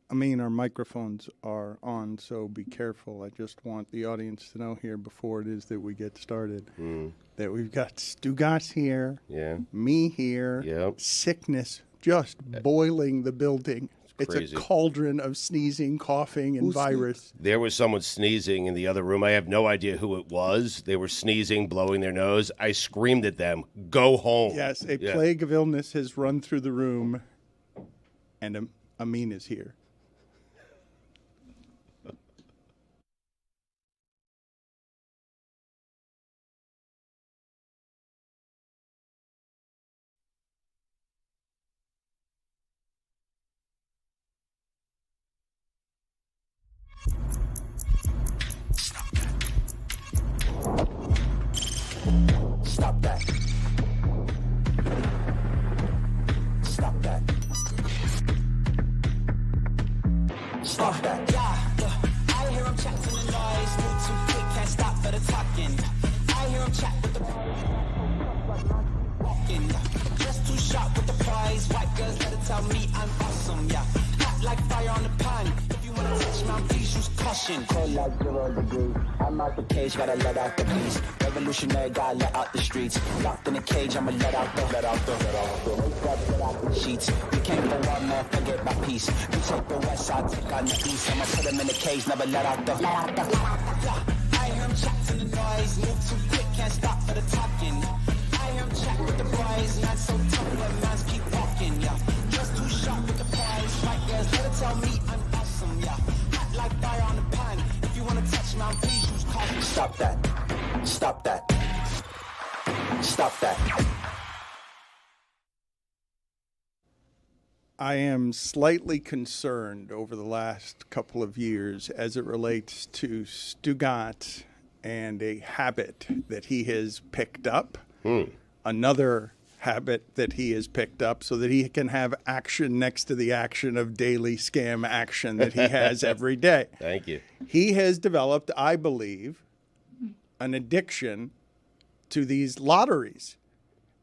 I mean, our microphones are on, so be careful. I just want the audience to know here before it is that we get started that we've got Stugotz here, me here, sickness just boiling the building. It's a cauldron of sneezing, coughing, and virus. There was someone sneezing in the other room. I have no idea who it was. They were sneezing, blowing their nose. I screamed at them, go home. Yes, a plague of illness has run through the room, and Amin is here. Stop that. Stop that. Stop that. Yeah. I hear him chat to the noise. Move too quick, can't stop for the talking. I hear him chat with the walking. Just too sharp with the prize. White girls let it tell me I'm awesome. Yeah. Hot like fire on the pan. If you wanna touch my please use caution. Cold like 0 degrees. I'm out the cage, gotta let out the beast. Revolutionary, gotta let out the streets. Locked in a cage, I'ma let out the sheets. We came for one man, forget my peace. You take the west side, take on the east. I'ma put him in the cage, never let out the. I hear him chat to the noise. Move too quick, can't stop for the talking. I hear him chat with the prize. Man so tough, but mans keep walking, yeah. Just too sharp with the prize. White girls, let it tell me I'm awesome, yeah. Hot like fire on the pan. If you wanna touch my please use caution. Stop that. Stop that. Stop that. I am slightly concerned over the last couple of years as it relates to Stugotz and a habit that he has picked up, another habit that he has picked up so that he can have action next to the action of daily scam action that he has every day. Thank you. He has developed, I believe, an addiction to these lotteries.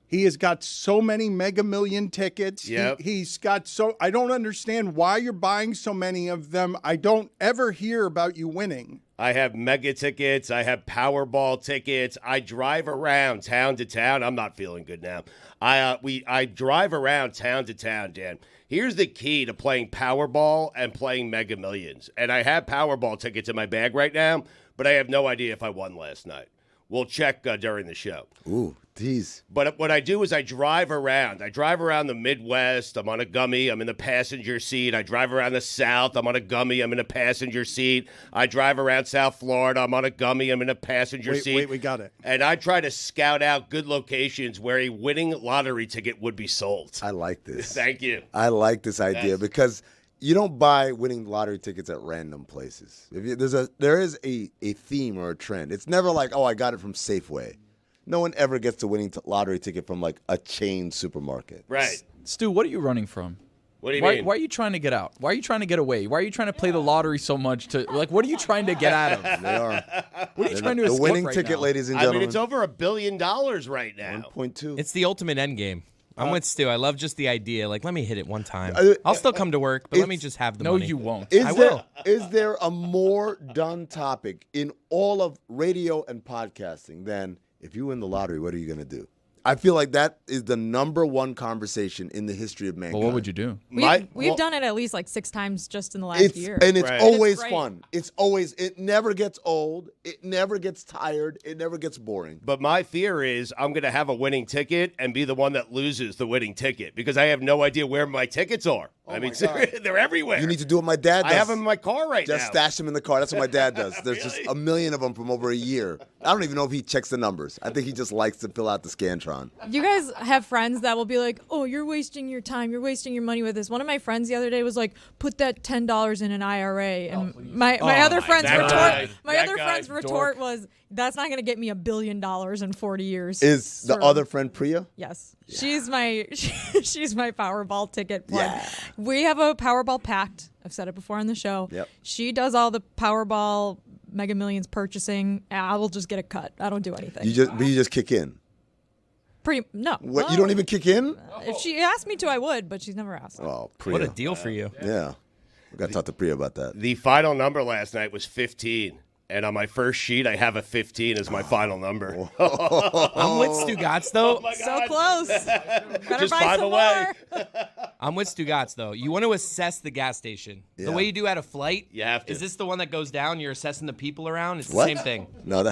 He has got so many Mega Million tickets. Yep. He's got so, I don't understand why you're buying so many of them. I don't ever hear about you winning. I have mega tickets. I have Powerball tickets. I drive around town to town. I'm not feeling good now. I drive around town to town, Dan. Here's the key to playing Powerball and playing Mega Millions. And I have Powerball tickets in my bag right now, but I have no idea if I won last night. We'll check during the show. Ooh, geez. But what I do is I drive around. I drive around the Midwest. I'm on a gummy. I'm in the passenger seat. I drive around the South. I'm on a gummy. I'm in a passenger seat. I drive around South Florida. I'm on a gummy. I'm in a passenger seat. Wait, we got it. And I try to scout out good locations where a winning lottery ticket would be sold. I like this. Thank you. I like this idea because you don't buy winning lottery tickets at random places. There is a theme or a trend. It's never like, oh, I got it from Safeway. No one ever gets a winning lottery ticket from like a chain supermarket. Right. Stu, what are you running from? What do you mean? Why are you trying to get out? Why are you trying to get away? Why are you trying to play the lottery so much what are you trying to get out of? They are. What are you trying to The escape winning right ticket, now? ladies and I gentlemen. mean, it's over $1 billion right now. 1.2. It's the ultimate end game. I'm with Stu. I love just the idea. Like, let me hit it one time. I'll still come to work, but let me just have the No, money. you won't. I will. Is there a more done topic in all of radio and podcasting than if you win the lottery, what are you going to do? I feel like that is the number one conversation in the history of mankind. Well, what would you do? We've done it at least like 6 times just in the last year. And it's Right. always It's great. fun. It never gets old. It never gets tired. It never gets boring. But my fear is I'm going to have a winning ticket and be the one that loses the winning ticket because I have no idea where my tickets are. I mean, they're everywhere. You need to do what my dad does. I have them in my car right now. Just stash them in the car. That's what my dad does. There's just a million of them from over a year. I don't even know if he checks the numbers. I think he just likes to fill out the Scantron. You guys have friends that will be like, oh, you're wasting your time. You're wasting your money with this. One of my friends the other day was like, put that $10 in an IRA. And my other friend's retort was, that's not going to get me $1 billion in 40 years. Is the other friend Priya? Yes. Yeah. She's my Powerball ticket plug. Yeah. We have a Powerball pact. I've said it before on the show. Yep. She does all the Powerball Mega Millions purchasing. I will just get a cut. I don't do anything. You just kick in. No. What? You don't even kick in? If she asked me to, I would, but she's never asked. Oh, Priya. What a deal for you. Yeah. We got to talk to Priya about that. The final number last night was 15. And on my first sheet, I have a 15 as my final number. I'm with Stugotz, though. So close. Better Just buy 5 some away. more. I'm with Stugotz, though. You want to assess the gas station. Yeah. The way you do at a flight. You have to. Is this the one that goes down? You're assessing the people around? It's the What? same thing. No,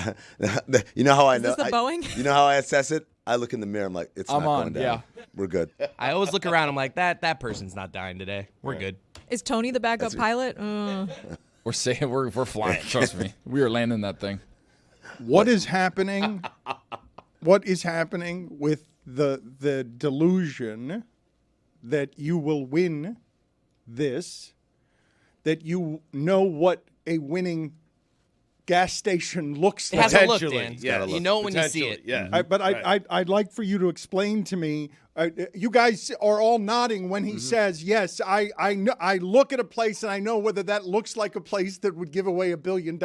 you know how I Is know? this the Boeing? You know how I assess it? I look in the mirror. I'm like, it's I'm not on, going down. yeah. We're good. I always look around. I'm like, that person's not dying today. We're good. Is Tony the backup pilot? We're saying we're flying. Trust me, we are landing that thing. What is happening? What is happening with the delusion that you will win this? That you know what a winning gas station looks It like. has to look, Potentially, Dan. yeah. You know it when you see it. Yeah. But I'd like for you to explain to me. You guys are all nodding when he says, "Yes, I know. I look at a place and I know whether that looks like a place that would give away $1 billion."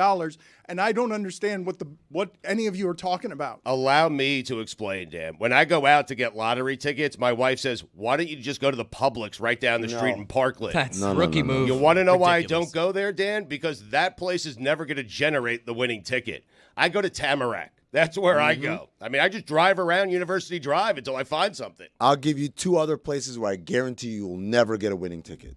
And I don't understand what any of you are talking about. Allow me to explain, Dan. When I go out to get lottery tickets, my wife says, "Why don't you just go to the Publix right down the street in Parkland?" That's No, rookie no. move. You want to know why I Ridiculous. don't go there, Dan? Because that place is never going to generate the winning ticket. I go to Tamarack. That's where I go. I mean, I just drive around University Drive until I find something. I'll give you 2 other places where I guarantee you will never get a winning ticket.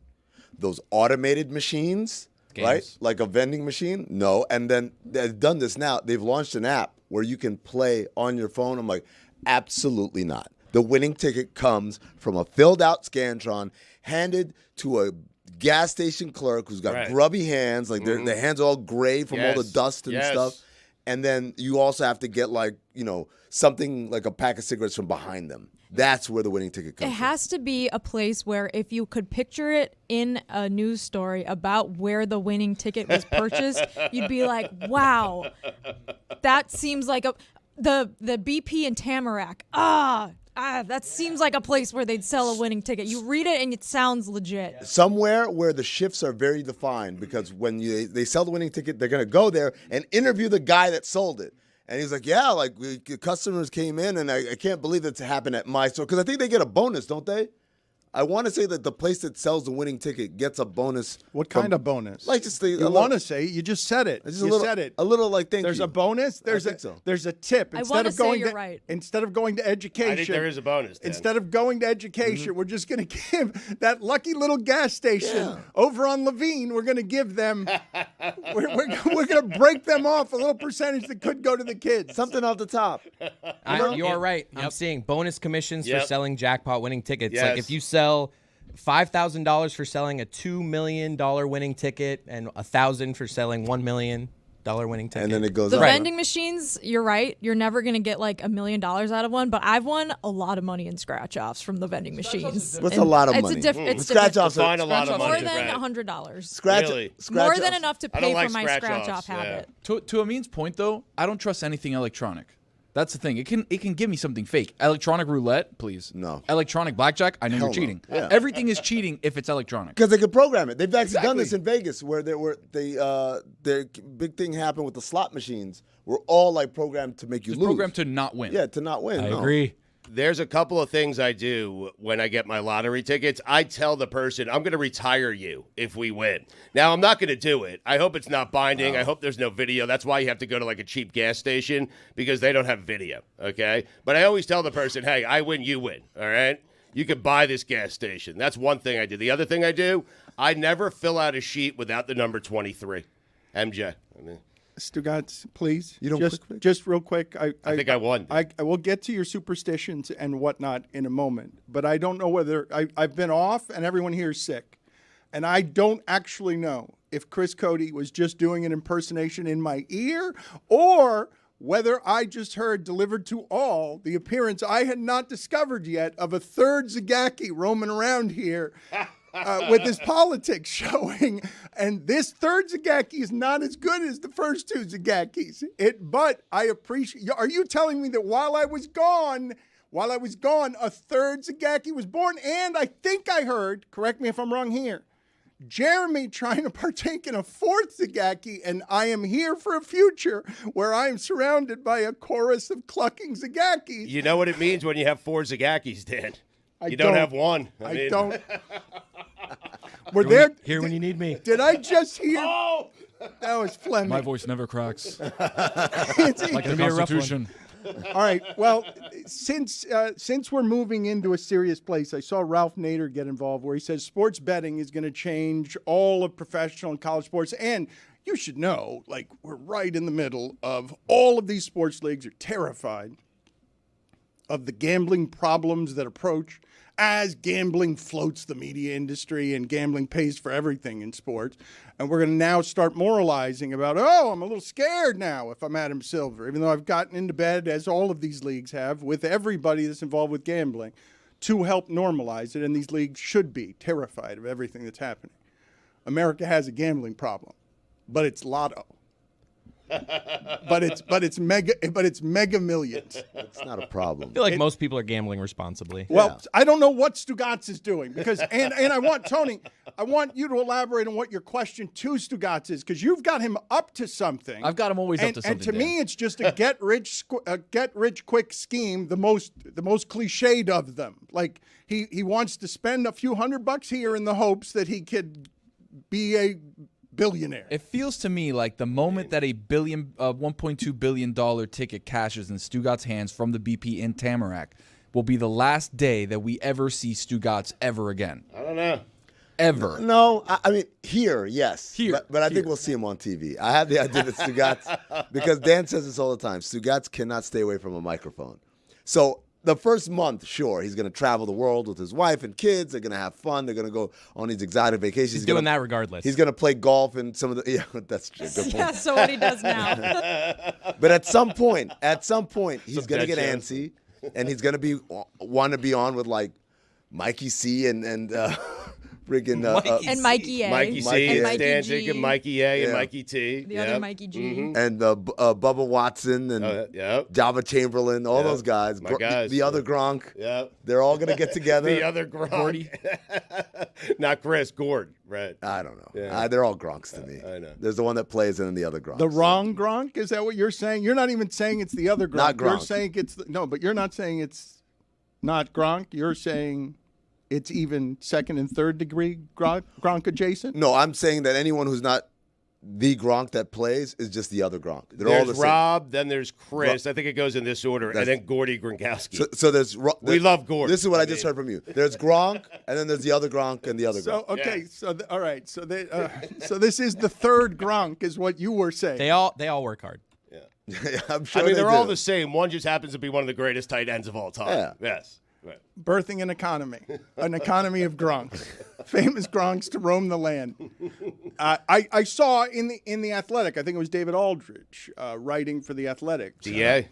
Those automated machines, right? Like a vending machine? No. And then they've done this now. They've launched an app where you can play on your phone. I'm like, absolutely not. The winning ticket comes from a filled out Scantron handed to a gas station clerk who's got grubby hands. Like their hands are all gray from all the dust and stuff. And then you also have to get something like a pack of cigarettes from behind them. That's where the winning ticket comes It has to be a place where if you could picture it in a news story about where the winning ticket was purchased, you'd be like, wow, that seems like the BP in Tamarack. That seems like a place where they'd sell a winning ticket. You read it and it sounds legit. Somewhere where the shifts are very defined, because when they sell the winning ticket, they're going to go there and interview the guy that sold it. And he's like, yeah, customers came in, and I can't believe it's happened at my store. Because I think they get a bonus, don't they? I want to say that the place that sells the winning ticket gets a bonus. What kind of bonus? Like just you want to say? You just said it. You said it. A little like thank There's you. a bonus. There's a tip. I wanna say you're right. Instead of going to education, I think there is a bonus, Dan. Instead of going to education, we're just going to give that lucky little gas station over on Levine. We're going to give them. we're going to break them off a little percentage that could go to the kids. Something off the top. You are right. I'm seeing bonus commissions for Yep. selling jackpot winning tickets. Yes. Like if you sell $5,000 for selling a $2 million winning ticket and $1,000 for selling $1 million winning ticket. And then it goes The up. vending machines, you're right. You're never going to get like $1 million out of one, but I've won a lot of money in scratch-offs from the vending machines. What's And a lot of it's money? It's Scratch-offs Find a lot of more money. than Right. $100. Scratch-offs. More than enough to I don't pay like for my scratch-offs, scratch-off habit. To Amin's point, though, I don't trust anything electronic. That's the thing. It can give me something fake. Electronic roulette, please. No. Electronic blackjack, I know Hell you're no. cheating. Yeah. Everything is cheating if it's electronic. Because they can program it. They've actually done Exactly. this in Vegas, where the big thing happened with the slot machines. Were all like programmed to make you It's lose. programmed to not win. Yeah, to not win. I no. agree. There's a couple of things I do when I get my lottery tickets. I tell the person, I'm going to retire you if we win. Now, I'm not going to do it. I hope it's not binding. I hope there's no video. That's why you have to go to like a cheap gas station, because they don't have video, okay? But I always tell the person, hey, I win, you win, all right? You can buy this gas station. That's one thing I do. The other thing I do, I never fill out a sheet without the number 23. MJ. Stugotz, please. You don't click? Just real quick. I think I won. I will get to your superstitions and whatnot in a moment, but I don't know whether I've been off and everyone here is sick, and I don't actually know if Chris Cody was just doing an impersonation in my ear or whether I just heard delivered to all the appearance I had not discovered yet of a third Zagacki roaming around here. With his politics showing, and this third Zagacki is not as good as the first 2 Zagackis. But I appreciate. Are you telling me that while I was gone, a third Zagacki was born? And I think I heard, correct me if I'm wrong here, Jeremy trying to partake in a 4th Zagacki, and I am here for a future where I am surrounded by a chorus of clucking Zagackis. You know what it means when you have 4 Zagackis, Dan? You don't have one. I don't. We're there. Here when you need me. Did I just hear? Oh, that was Fleming. My voice never cracks. It's- Like the Constitution. All right. Well, since we're moving into a serious place, I saw Ralph Nader get involved where he says sports betting is going to change all of professional and college sports. And you should know, like, we're right in the middle of all of these sports leagues are terrified of the gambling problems that approach as gambling floats the media industry and gambling pays for everything in sports. And we're going to now start moralizing about, oh, I'm a little scared now if I'm Adam Silver, even though I've gotten into bed, as all of these leagues have, with everybody that's involved with gambling to help normalize it. And these leagues should be terrified of everything that's happening. America has a gambling problem, but it's lotto. but it's mega millions. It's not a problem. I feel like most people are gambling responsibly. Well, I don't know what Stugotz is doing because, and I want Tony, I want you to elaborate on what your question to Stugotz is because you've got him up to something. I've got him always up to something. And to me, it's just a get rich quick scheme, the most cliched of them. Like he wants to spend a few $100 here in the hopes that he could be a billionaire. It feels to me like the moment that a $1.2 billion ticket cashes in Stugotz's hands from the BP in Tamarack will be the last day that we ever see Stugotz ever again. I don't know. Ever. No, I mean, here, yes. Here. But I think we'll see him on TV. I have the idea that Stugotz, because Dan says this all the time, Stugotz cannot stay away from a microphone. So the first month, sure, he's going to travel the world with his wife and kids. They're going to have fun. They're going to go on these exotic vacations. He's doing that regardless. He's going to play golf and some of the that's true. Good point. Yeah, so what he does now. But at some point, he's going to get antsy, and he's going to want to be on with like Mikey C and friggin' and Mikey A. Mikey C, and Mikey Stanzik, G. and Mikey A, and Yeah. Mikey T. The other Mikey G. and Bubba Watson and Yep. Java Chamberlain, all those guys. My guys. The other Gronk. Yep. They're all going to get together. The other Gronk. Not Chris, Gord. Right. I don't know. Yeah. They're all Gronks to me. I know. There's the one that plays and then the other Gronk. The wrong Gronk? Is that what you're saying? You're not even saying it's the other Gronk. Not You're Gronk. saying it's no, but you're not saying it's not Gronk. You're saying it's even second and third degree Gronk adjacent. No, I'm saying that anyone who's not the Gronk that plays is just the other Gronk. They're all the There's same. Rob, then there's Chris. I think it goes in this order, and then Gordy Gronkowski. So there's we love Gord. This is what I just heard from you. There's Gronk, and then there's the other Gronk and the other So Gronk. okay, Yes. so all right, so so this is the third Gronk, is what you were saying. They all work hard. I'm sure I mean, they they're all do. the same. One just happens to be one of the greatest tight ends of all time. Yeah. Yes. Right. Birthing an economy of Gronks, famous Gronks to roam the land. I saw in the Athletic, I think it was David Aldridge writing for the Athletic. DA.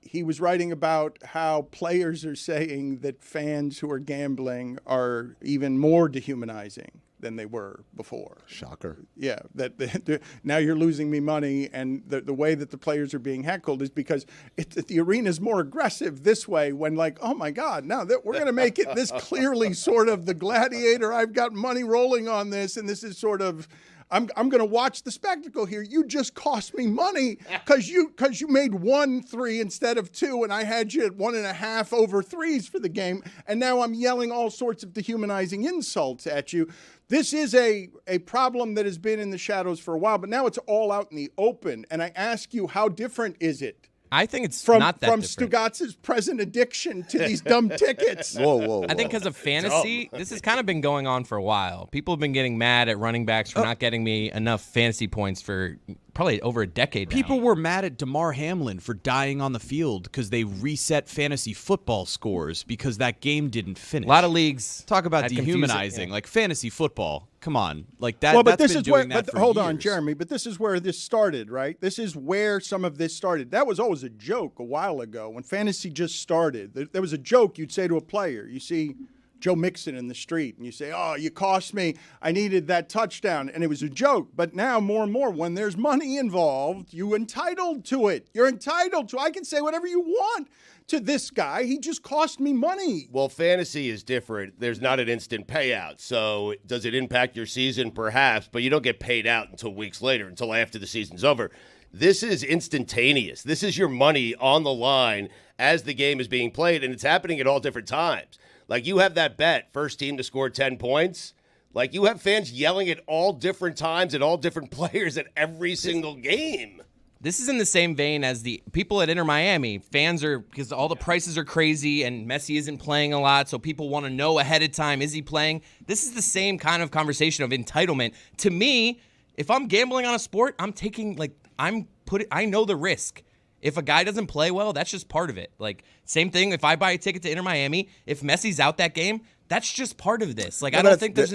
He was writing about how players are saying that fans who are gambling are even more dehumanizing than they were before. Shocker. Yeah, that now you're losing me money, and the way that the players are being heckled is because the arena is more aggressive this way. When like, oh my God, now that we're going to make it this clearly sort of the gladiator. I've got money rolling on this, and this is sort of. I'm going to watch the spectacle here. You just cost me money because you made 1-3 instead of 2, and I had you at 1.5 over 3s for the game, and now I'm yelling all sorts of dehumanizing insults at you. This is a problem that has been in the shadows for a while, but now it's all out in the open. And I ask you, how different is it? I think it's From not that different. Stugotz's present addiction to these dumb tickets. Whoa. I think because of fantasy, this has kind of been going on for a while. People have been getting mad at running backs for not getting me enough fantasy points for probably over a decade now. People were mad at DeMar Hamlin for dying on the field because they reset fantasy football scores because that game didn't finish. A lot of leagues Talk about had confused it, dehumanizing, yeah. like fantasy football. Come on, like that. Well, but that's this been is where. doing that But for hold on, years. Jeremy. But this is where this started, right? This is where some of this started. That was always a joke a while ago when fantasy just started. There was a joke you'd say to a player. You see Joe Mixon in the street, and you say, "Oh, you cost me. I needed that touchdown," and it was a joke. But now, more and more, when there's money involved, you're entitled to it. You're entitled to. I can say whatever you want to this guy. He just cost me money. Well, fantasy is different. There's not an instant payout. So does it impact your season? Perhaps, but you don't get paid out until weeks later, until after the season's over. This is instantaneous. This is your money on the line as the game is being played, and it's happening at all different times. Like, you have that bet, first team to score 10 points. Like, you have fans yelling at all different times at all different players at every single game. This is in the same vein as the people at Inter Miami. Fans are, because all the prices are crazy and Messi isn't playing a lot, so people want to know ahead of time, is he playing? This is the same kind of conversation of entitlement. To me, if I'm gambling on a sport, I'm taking, like, I know the risk. If a guy doesn't play well, that's just part of it. Like, same thing, if I buy a ticket to Inter Miami, if Messi's out that game, that's just part of this. Like, I don't think there's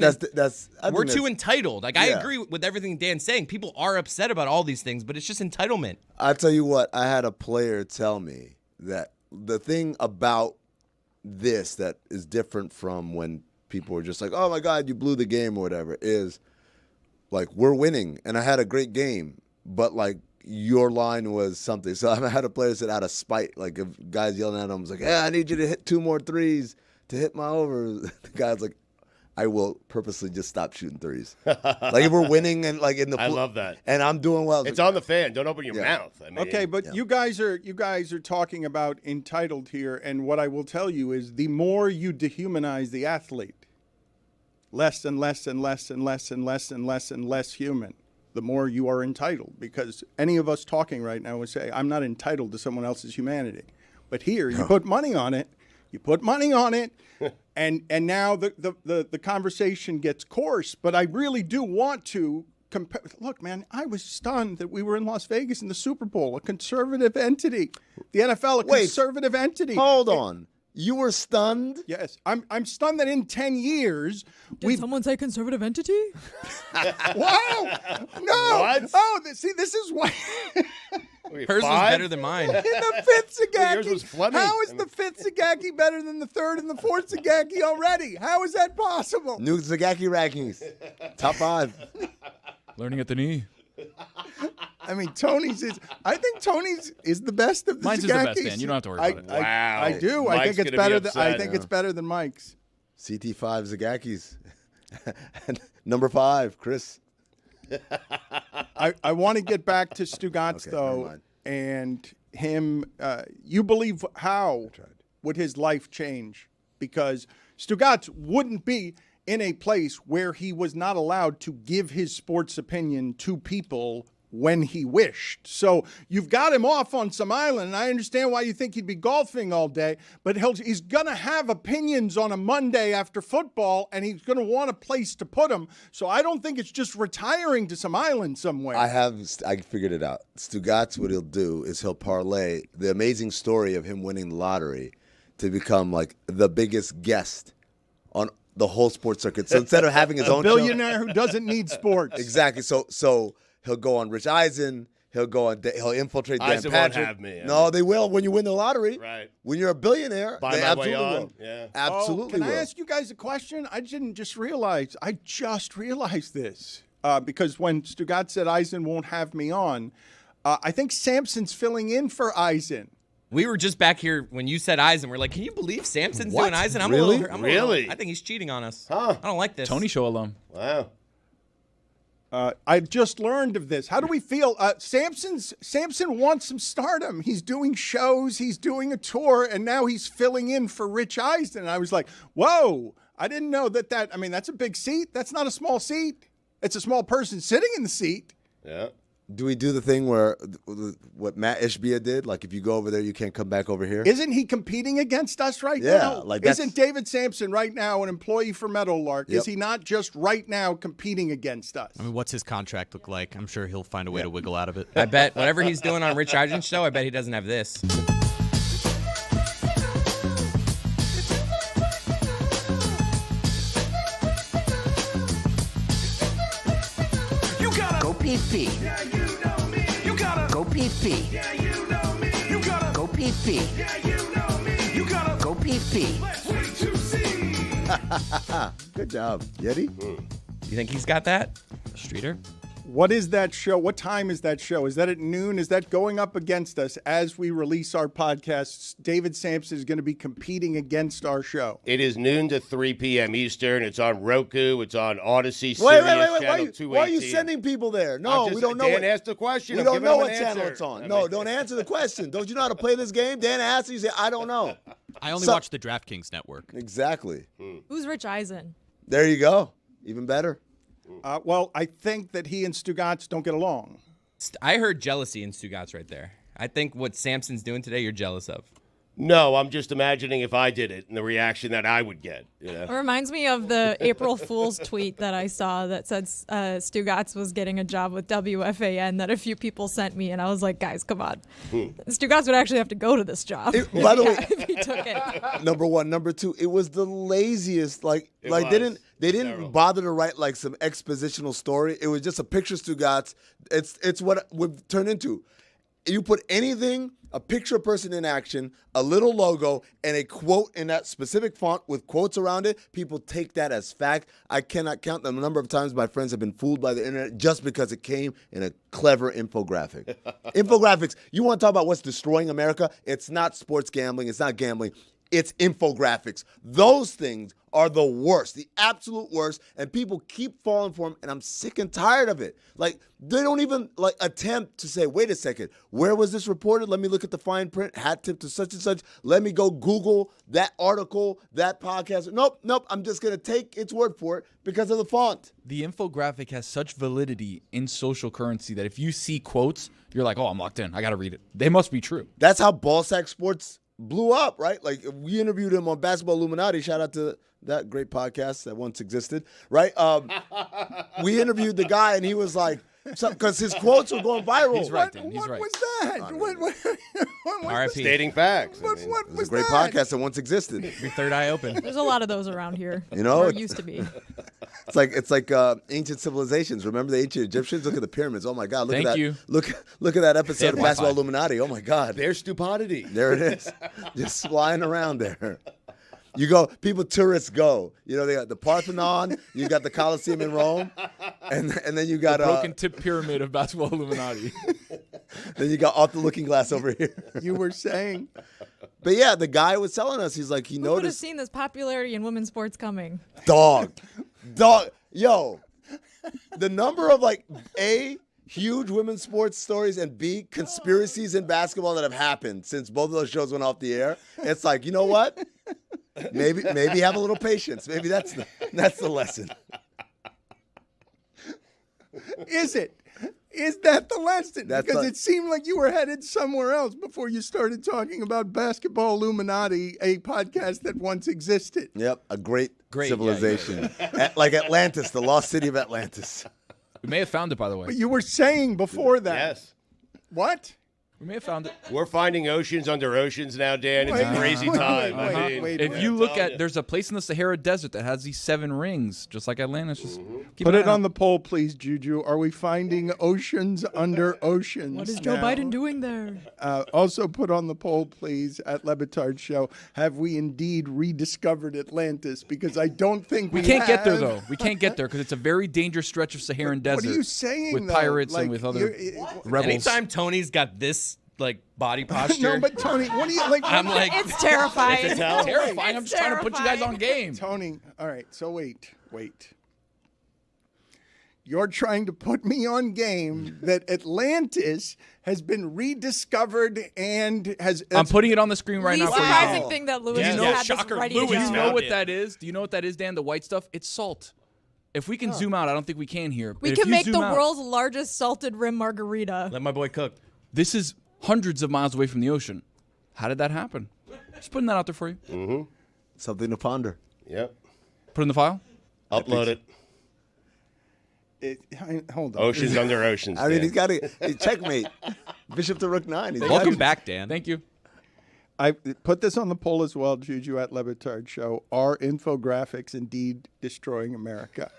we're too entitled. Like, I agree with everything Dan's saying. People are upset about all these things, but it's just entitlement. I tell you what, I had a player tell me that the thing about this that is different from when people were just like, oh my God, you blew the game or whatever, is like, we're winning and I had a great game, but like, your line was something. So I had a player that said out of spite, like if guys yelling at him, was like, yeah, I need you to hit 2 more threes to hit my over. The guy's like, I will purposely just stop shooting threes. Like if we're winning and like in the I love that. And I'm doing well. It's on the fan. Don't open your mouth. I mean, okay, but you guys are talking about entitled here, and what I will tell you is the more you dehumanize the athlete, less and less and less and less and less and less and less human, the more you are entitled. Because any of us talking right now would say, I'm not entitled to someone else's humanity. But here, you put money on it. You put money on it, and now the conversation gets coarse. But I really do want to compare. Look, man, I was stunned that we were in Las Vegas in the Super Bowl, a conservative entity. The NFL, conservative entity. Hold on. You were stunned? Yes. I'm stunned that in 10 years Did someone say conservative entity? Wow. No. What? Oh, see, this is why. Hers was better than mine. In the fifth Zagacki. Yours was Fleming. How is the fifth Zagacki better than the third and the fourth Zagacki already? How is that possible? New Zagacki rankings. Top 5. Learning at the knee. I mean, Tony's is. I think Tony's is the best of the Mine's Zagackis. is the best, Dan. You don't have to worry about it. Wow. I do. Mike's I think it's gonna be better. Than, I upset. think it's better than Mike's. CT5 Zagackis. Number 5, Chris. I want to get back to Stugotz Okay, never though, mind. and him. You believe how would his life change? Because Stugotz wouldn't be in a place where he was not allowed to give his sports opinion to people when he wished. So you've got him off on some island, and I understand why you think he'd be golfing all day, but he's going to have opinions on a Monday after football, and he's going to want a place to put them. So I don't think it's just retiring to some island somewhere. I figured it out. Stugotz, what he'll do is he'll parlay the amazing story of him winning the lottery to become like the biggest guest on the whole sports circuit. So instead of having his own billionaire who doesn't need sports. Exactly. So he'll go on Rich Eisen. He'll infiltrate Dan Eisen won't Patrick. have me. No, they will when you win the lottery. Right. When you're a billionaire, Buy they my way absolutely on. will. Yeah. Absolutely Can I will. ask you guys a question? I just realized this. Because when Stugotz said Eisen won't have me on, I think Sampson's filling in for Eisen. We were just back here when you said Eisen. We're like, can you believe Sampson's What? doing Eisen? I'm Really? I'm Really? I think he's cheating on us. Huh. I don't like this. Tony Show alum. Wow. I just learned of this. How do we feel? Sampson wants some stardom. He's doing shows. He's doing a tour, and now he's filling in for Rich Eisen. And I was like, whoa, I didn't know that. I mean, that's a big seat. That's not a small seat. It's a small person sitting in the seat. Yeah. Do we do the thing where what Matt Ishbia did? Like, if you go over there, you can't come back over here? Isn't he competing against us right Yeah, now? like that's- Isn't David Sampson right now an employee for Meadowlark? Yep. Is he not just right now competing against us? I mean, what's his contract look like? I'm sure he'll find a way to wiggle out of it. I bet whatever he's doing on Rich Eisen's show, I bet he doesn't have this. Go pee-pee. Yeah, you know me. You gotta go pee-pee. Yeah, you know me. You gotta go pee-pee. Yeah, you know me. You gotta go pee-pee. Let's wait to see. Good job, Yeti. You think he's got that? Streeter? What is that show? What time is that show? Is that at noon? Is that going up against us as we release our podcasts? David Sampson is going to be competing against our show. It is noon to 3 p.m. Eastern. It's on Roku. It's on Odyssey, Sirius Channel 218. Why are you sending people there? No, we don't know. Dan asked the question. We I'm don't giving know him what an channel answer. it's on. No, don't answer the question. Don't you know how to play this game? Dan asked you, you say, I don't know. I only watch the DraftKings network. Exactly. Who's Rich Eisen? There you go. Even better. Well, I think that he and Stugotz don't get along. I heard jealousy in Stugotz right there. I think what Samson's doing today, you're jealous of. No, I'm just imagining if I did it and the reaction that I would get. You know? It reminds me of the April Fool's tweet that I saw that said Stugotz was getting a job with WFAN that a few people sent me, and I was like, guys, come on. Stugotz would actually have to go to this job. By the way, if he took it. Number one, number two, it was the laziest. They didn't bother to write like some expositional story. It was just a picture of Stugotz. It's what it would turn into. You put anything, a picture of person in action, a little logo, and a quote in that specific font with quotes around it, people take that as fact. I cannot count the number of times my friends have been fooled by the internet just because it came in a clever infographic. Infographics, you want to talk about what's destroying America? It's not sports gambling. It's not gambling. It's infographics. Those things are the worst, the absolute worst, and people keep falling for them, and I'm sick and tired of it. Like, they don't even, attempt to say, wait a second, where was this reported? Let me look at the fine print, hat tip to such and such. Let me go Google that article, that podcast. Nope, I'm just going to take its word for it because of the font. The infographic has such validity in social currency that if you see quotes, you're like, oh, I'm locked in. I got to read it. They must be true. That's how Ballsack Sports blew up, right? Like, we interviewed him on Basketball Illuminati. Shout out to that great podcast that once existed, right? We interviewed the guy, and he was like, because his quotes were going viral. He's right, Dan. He's right. What was that? R.I.P. Stating facts. What It was was a great that? podcast that once existed. Your third eye open. There's a lot of those around here. You know, or it's- used to be. It's like ancient civilizations. Remember the ancient Egyptians? Look at the pyramids. Oh my God! Look Thank at that. you. Look at that episode of Wi-Fi. Basketball Illuminati. Oh my God! There's stupidity. There it is, just flying around there. You go, tourists go. You know, they got the Parthenon, you got the Colosseum in Rome, and then you got Broken tip pyramid of Basketball Illuminati. then you got Off the Looking Glass over here. You were saying? But yeah, the guy was telling us, he's like, he Who would have noticed. seen this popularity in women's sports coming? Dog. Yo, the number of huge women's sports stories and B, conspiracies in basketball that have happened since both of those shows went off the air. It's like, you know what? Maybe have a little patience. Maybe that's the lesson. Is it? Is that the lesson? That's Because like- it seemed like you were headed somewhere else before you started talking about Basketball Illuminati, a podcast that once existed. Yep, a great Great, civilization. Like Atlantis, the lost city of Atlantis. We may have found it, by the way. But you were saying before that. Yes. What? We may have found it. We're finding oceans under oceans now, Dan. It's a crazy time. I mean, If you look at, there's a place in the Sahara Desert that has these 7 rings, just like Atlantis. Just keep Put an it eye on the poll, please, Juju. Are we finding oceans under oceans? What is Joe now? Biden doing there? Also put on the poll, please, at Le Batard Show. Have we indeed rediscovered Atlantis? Because I don't think we We can't get there, have. though. We can't get there because it's a very dangerous stretch of Saharan desert. What are you saying, With though? pirates Like, and with other rebels. Anytime Tony's got this body posture, No, but Tony, what do you like? I'm like, It's terrifying. It's a tell. Terrifying. I'm It's just trying to put you guys on terrifying. game. Tony, all right, so wait. You're trying to put me on game that Atlantis has been rediscovered and has. I'm putting it on the screen right Least now for you. surprising Wow. thing that Louis Yeah. just Yeah, had shocker, this ready Louis to Do you go. know found what it. that is? Do you know what that is, Dan? The white stuff? It's salt. If we can zoom out, I don't think we can here. We but if can you make zoom the out, world's largest salted rim margarita. let my boy cook. This is hundreds of miles away from the ocean. How did that happen? Just putting that out there for you. Something to ponder. Yep. Put it in the file. Upload it. Hold on. Oceans under oceans. I mean, Dan. he's got to checkmate. Bishop to Rook 9. He's got Welcome to- back, Dan. Thank you. I put this on the poll as well, Juju at Le Batard Show. Are infographics indeed destroying America?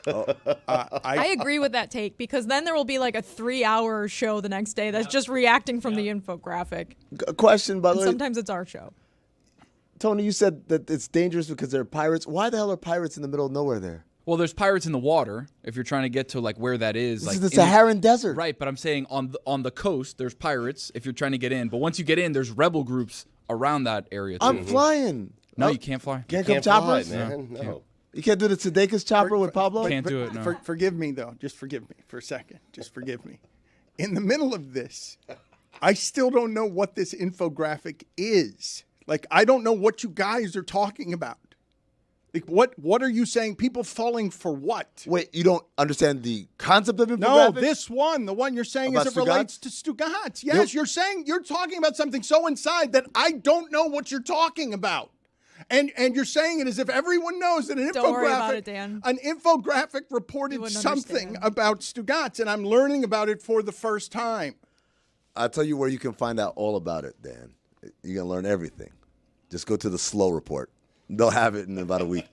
I agree with that take because then there will be like a 3-hour show the next day that's just reacting from the infographic. A question, by the And way. sometimes it's our show. Tony, you said that it's dangerous because there are pirates. Why the hell are pirates in the middle of nowhere there? Well, there's pirates in the water. If you're trying to get to where that is, This like is the in Saharan desert. right? But I'm saying on the coast, there's pirates. If you're trying to get in, but once you get in, there's rebel groups around that area too. I'm flying. No, you can't fly. Can't Can't come fly, choppers? man. No. You can't do the Sudeikis chopper with Pablo? Can't do it. No. Forgive me, though. Just forgive me for a second. Just forgive me. In the middle of this, I still don't know what this infographic is. Like, I don't know what you guys are talking about. Like, what are you saying? People falling for what? Wait, you don't understand the concept of infographics? No, this one, the one you're saying About as it relates to Stugotz. Yes, Nope. you're talking about something so inside that I don't know what you're talking about. And you're saying it as if everyone knows that Don't worry about it, Dan. an infographic You reported wouldn't something understand. about Stugotz, and I'm learning about it for the first time. I'll tell you where you can find out all about it, Dan. You're going to learn everything. Just go to the Slow Report. They'll have it in about a week.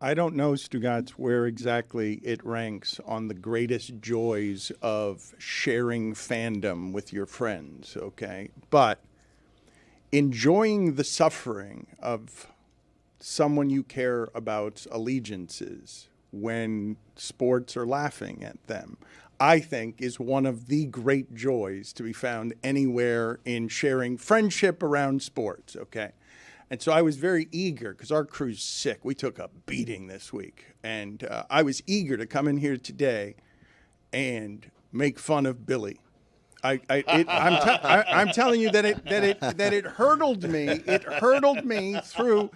I don't know, Stugotz, where exactly it ranks on the greatest joys of sharing fandom with your friends, okay? But enjoying the suffering of someone you care about's allegiances when sports are laughing at them, I think is one of the great joys to be found anywhere in sharing friendship around sports, okay? And so I was very eager because our crew's sick. We took a beating this week. And I was eager to come in here today and make fun of Billy. I'm telling you that it hurtled me. It hurtled me through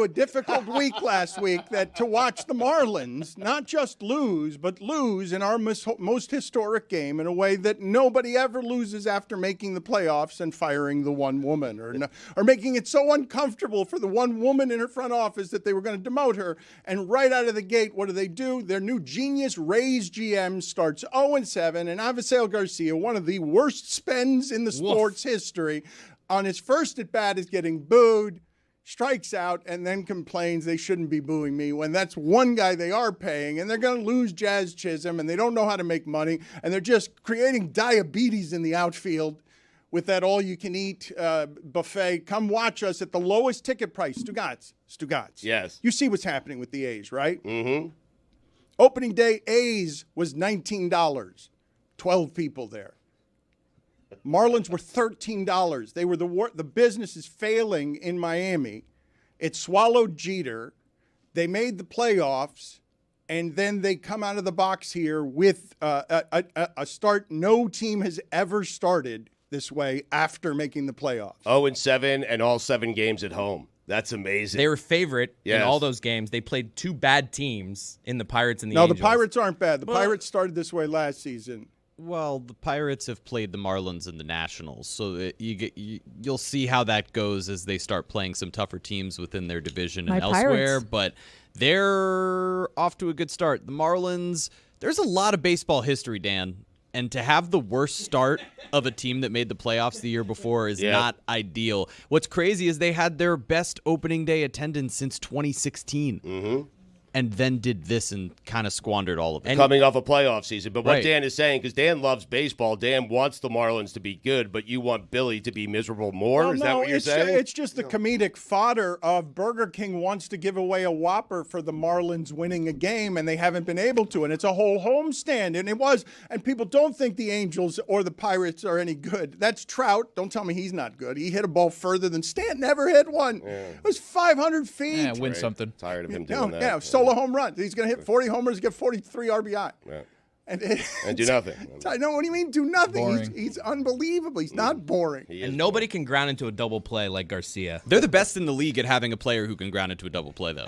a difficult week last week to watch the Marlins not just lose, but lose in our most historic game in a way that nobody ever loses after making the playoffs and firing the one woman, or making it so uncomfortable for the one woman in her front office that they were going to demote her. And right out of the gate, what do? Their new genius Rays GM starts 0-7, and Avisail Garcia, one of the worst spends in the sports history, on his first at bat is getting booed, strikes out, and then complains they shouldn't be booing me when that's one guy they are paying, and they're going to lose Jazz Chisholm, and they don't know how to make money, and they're just creating diabetes in the outfield with that all-you-can-eat buffet. Come watch us at the lowest ticket price. Stugotz. Yes. You see what's happening with the A's, right? Mm-hmm. Opening day A's was $19. 12 people there. Marlins were $13. They were the business is failing in Miami. It swallowed Jeter. They made the playoffs, and then they come out of the box here with a start no team has ever started this way after making the playoffs. 0-7 and all 7 games at home. That's amazing. They were favorite Yes. in all those games. They played 2 bad teams in the Pirates and the No, Angels. the Pirates aren't bad. The Pirates started this way last season. Well, the Pirates have played the Marlins and the Nationals, so you'll see how that goes as they start playing some tougher teams within their division and elsewhere. Pirates. But they're off to a good start. The Marlins, there's a lot of baseball history, Dan, and to have the worst start of a team that made the playoffs the year before is not ideal. What's crazy is they had their best opening day attendance since 2016. Mm-hmm. And then did this and kind of squandered all of it. Coming off a playoff season. But what Right. Dan is saying, because Dan loves baseball, Dan wants the Marlins to be good, but you want Billy to be miserable more? Well, is that what you're it's saying? It's just the comedic fodder of Burger King wants to give away a Whopper for the Marlins winning a game, and they haven't been able to. And it's a whole homestand. And it was. And people don't think the Angels or the Pirates are any good. That's Trout. Don't tell me he's not good. He hit a ball further than Stanton ever hit one. It was 500 feet. Yeah, win something. Tired of him Yeah, doing that. yeah, solo home run. He's going to hit 40 homers, get 43 RBI. Yeah. And do nothing. I know what do you mean, do nothing? Boring. He's unbelievable. He's not boring. And nobody can ground into a double play like Garcia. They're the best in the league at having a player who can ground into a double play, though.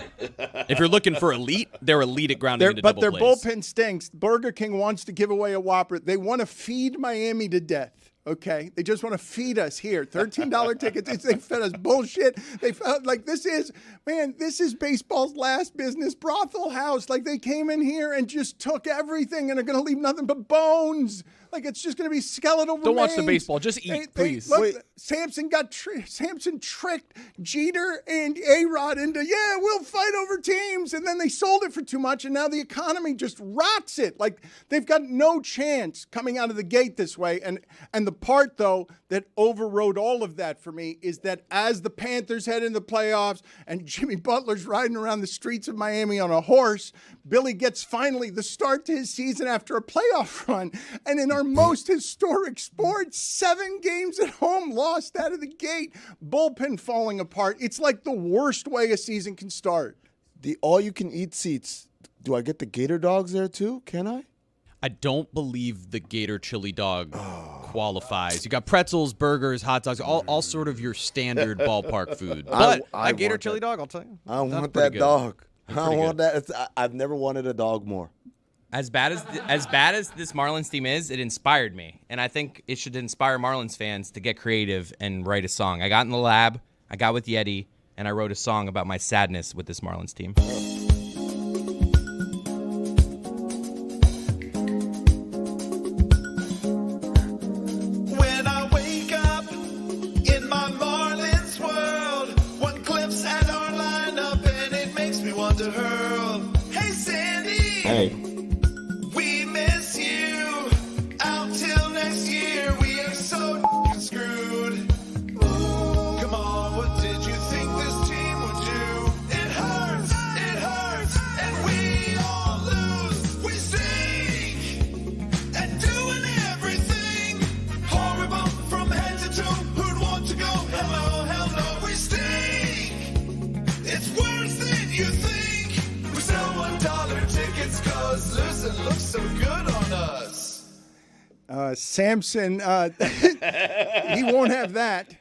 If you're looking for elite, they're elite at grounding into double But their plays. bullpen stinks. Burger King wants to give away a Whopper. They want to feed Miami to death. Okay, they just want to feed us here. $13 tickets. They fed us bullshit. They felt like this is baseball's last business brothel house. Like they came in here and just took everything and are going to leave nothing but bones. Like it's just going to be skeletal remains. Don't watch the baseball. Just eat, please. Look, Samson tricked Jeter and A-Rod into, we'll fight over teams. And then they sold it for too much. And now the economy just rots it. Like they've got no chance coming out of the gate this way. And the part, though, that overrode all of that for me is that as the Panthers head into the playoffs and Jimmy Butler's riding around the streets of Miami on a horse, Billy gets finally the start to his season after a playoff run. And in our most historic sport, 7 games at home lost out of the gate, bullpen falling apart. It's like the worst way a season can start. The all-you-can-eat seats, do I get the Gator dogs there too? Can I? I don't believe the Gator chili dog qualifies. You got pretzels, burgers, hot dogs, all sort of your standard ballpark food. But I that Gator want chili that. dog, I'll tell you. I that's want pretty that good. dog. I pretty want that. I've never wanted a dog more. As bad as this Marlins team is, it inspired me, and I think it should inspire Marlins fans to get creative and write a song. I got in the lab, I got with Yeti, and I wrote a song about my sadness with this Marlins team. When I wake up in my Marlins world, one glimpse at our lineup and it makes me want to hurl. Hey Sandy, we miss you. Out till next year, we are so screwed. Come on, what did you think this team would do? It hurts, and we all lose. We stink at doing everything. Horrible from head to toe. Who'd want to go? Hello, hell no, we stink. It's worse than you think. We sell $1 tickets 'cause losing looks so good on us. Samson, he won't have that.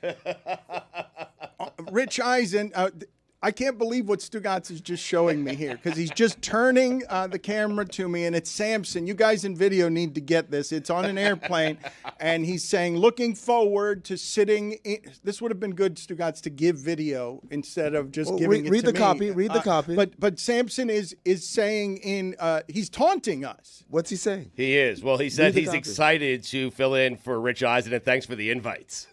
Rich Eisen, I can't believe what Stugotz is just showing me here because he's just turning the camera to me, and it's Samson. You guys in video need to get this. It's on an airplane, and he's saying, looking forward to sitting in. This would have been good, Stugotz, to give video instead of just giving it read to the me. copy. Read the copy. But Samson is saying he's taunting us. What's he saying? He is. Well, he said the he's copy. excited to fill in for Rich Eisen, and thanks for the invites.